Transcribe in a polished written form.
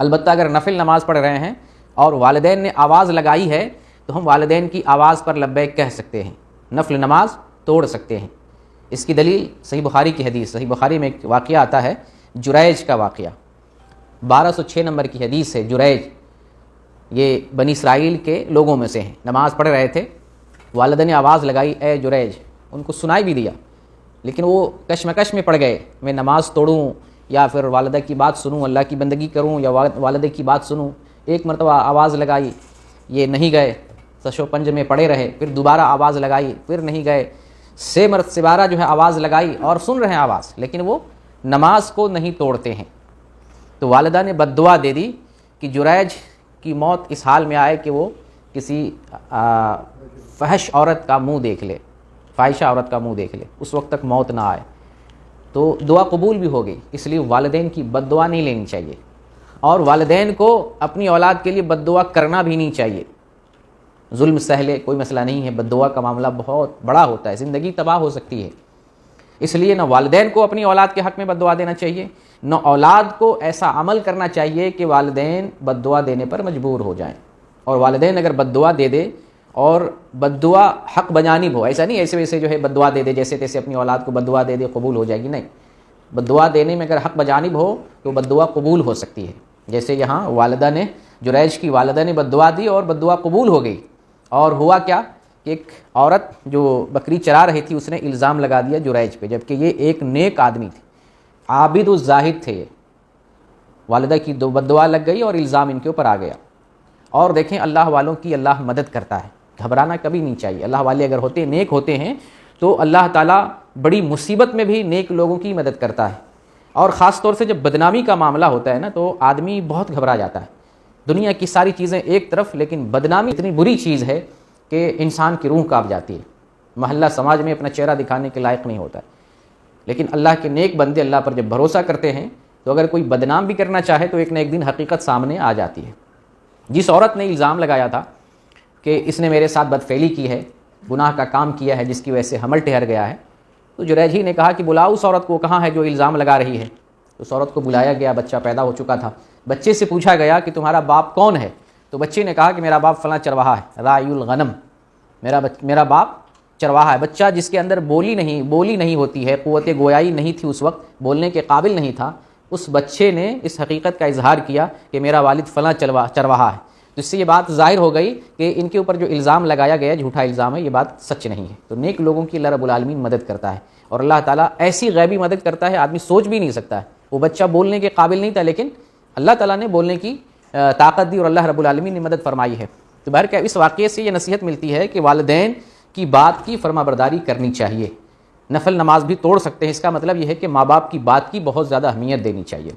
البتہ اگر نفل نماز پڑھ رہے ہیں اور والدین نے آواز لگائی ہے تو ہم والدین کی آواز پر لبیک کہہ سکتے ہیں، نفل نماز توڑ سکتے ہیں۔ اس کی دلیل صحیح بخاری کی حدیث، صحیح بخاری میں ایک واقعہ آتا ہے جریج کا واقعہ، 1206 نمبر کی حدیث ہے۔ جریج یہ بنی اسرائیل کے لوگوں میں سے ہیں، نماز پڑھ رہے تھے، والدہ نے آواز لگائی اے جریج، ان کو سنائی بھی دیا لیکن وہ کشمکش میں پڑ گئے، میں نماز توڑوں یا پھر والدہ کی بات سنوں، اللہ کی بندگی کروں یا والدہ کی بات سنوں۔ ایک مرتبہ آواز لگائی، یہ نہیں گئے، سش و پنج میں پڑے رہے، پھر دوبارہ آواز لگائی، پھر نہیں گئے، سبارہ جو ہے آواز لگائی اور سن رہے ہیں آواز، لیکن وہ نماز کو نہیں توڑتے ہیں۔ تو والدہ نے بد دعا دے دی کہ جریج کی موت اس حال میں آئے کہ وہ کسی فحش عورت کا منہ دیکھ لے، فاحشہ عورت کا منہ دیکھ لے، اس وقت تک موت نہ آئے۔ تو دعا قبول بھی ہو گئی، اس لیے والدین کی بد دعا نہیں لینی چاہیے، اور والدین کو اپنی اولاد کے لیے بد دعا کرنا بھی نہیں چاہیے۔ ظلم سہ لے کوئی مسئلہ نہیں ہے، بد دعا کا معاملہ بہت بڑا ہوتا ہے، زندگی تباہ ہو سکتی ہے۔ اس لیے نہ والدین کو اپنی اولاد کے حق میں بد دعا دینا چاہیے، نہ اولاد کو ایسا عمل کرنا چاہیے کہ والدین بد دعا دینے پر مجبور ہو جائیں۔ اور والدین اگر بد دعا دے دے اور بد دعا حق بجانب ہو، ایسا نہیں ایسے ویسے جو ہے بد دعا دے دے جیسے تیسے اپنی اولاد کو بد دعا دے دے قبول ہو جائے گی، نہیں، بد دعا دینے میں اگر حق بجانب ہو تو بد دعا قبول ہو سکتی ہے۔ جیسے یہاں والدہ نے، جریج کی والدہ نے بد دعا دی اور بد دعا قبول ہو گئی، اور ہوا کیا کہ ایک عورت جو بکری چرا رہی تھی اس نے الزام لگا دیا جریج پہ، جبکہ یہ ایک نیک آدمی تھے، عابد و زاہد تھے۔ یہ والدہ کی بد دعا لگ گئی اور الزام ان کے اوپر آ گیا۔ اور دیکھیں اللہ والوں کی اللہ مدد کرتا ہے، گھبرانا کبھی نہیں چاہیے۔ اللہ والے اگر ہوتے نیک ہوتے ہیں تو اللہ تعالیٰ بڑی مصیبت میں بھی نیک لوگوں کی مدد کرتا ہے، اور خاص طور سے جب بدنامی کا معاملہ ہوتا ہے نا تو آدمی بہت گھبرا جاتا ہے۔ دنیا کی ساری چیزیں ایک طرف، لیکن بدنامی اتنی بری چیز ہے کہ انسان کی روح کانپ جاتی ہے، محلہ سماج میں اپنا چہرہ دکھانے کے لائق نہیں ہوتا ہے۔ لیکن اللہ کے نیک بندے اللہ پر جب بھروسہ کرتے ہیں تو اگر کوئی بدنام بھی کرنا چاہے تو ایک نہ ایک دن حقیقت سامنے آ جاتی ہے۔ جس عورت نے الزام لگایا تھا کہ اس نے میرے ساتھ بدفعلی کی ہے، گناہ کا کام کیا ہے جس کی وجہ سے حمل ٹھہر گیا ہے، تو جریج ہی نے کہا کہ بلاؤ اس عورت کو، کہاں ہے جو الزام لگا رہی ہے۔ اس عورت کو بلایا گیا، بچہ پیدا ہو چکا تھا، بچے سے پوچھا گیا کہ تمہارا باپ کون ہے؟ تو بچے نے کہا کہ میرا باپ فلاں چرواہا ہے، راعی الغنم، میرا باپ چرواہا ہے۔ بچہ جس کے اندر بولی نہیں ہوتی ہے، قوت گویائی نہیں تھی، اس وقت بولنے کے قابل نہیں تھا، اس بچے نے اس حقیقت کا اظہار کیا کہ میرا والد فلاں چرواہا ہے۔ تو اس سے یہ بات ظاہر ہو گئی کہ ان کے اوپر جو الزام لگایا گیا جھوٹا الزام ہے، یہ بات سچ نہیں ہے۔ تو نیک لوگوں کی اللہ رب العالمین مدد کرتا ہے، اور اللہ تعالیٰ ایسی غیبی مدد کرتا ہے آدمی سوچ بھی نہیں سکتا ہے۔ وہ بچہ بولنے کے قابل نہیں تھا لیکن اللہ تعالیٰ نے بولنے کی طاقت دی اور اللہ رب العالمین نے مدد فرمائی ہے۔ تو بہرکیف اس واقعے سے یہ نصیحت ملتی ہے کہ والدین کی بات کی فرما برداری کرنی چاہیے۔ نفل نماز بھی توڑ سکتے ہیں، اس کا مطلب یہ ہے کہ ماں باپ کی بات کی بہت زیادہ اہمیت دینی چاہیے۔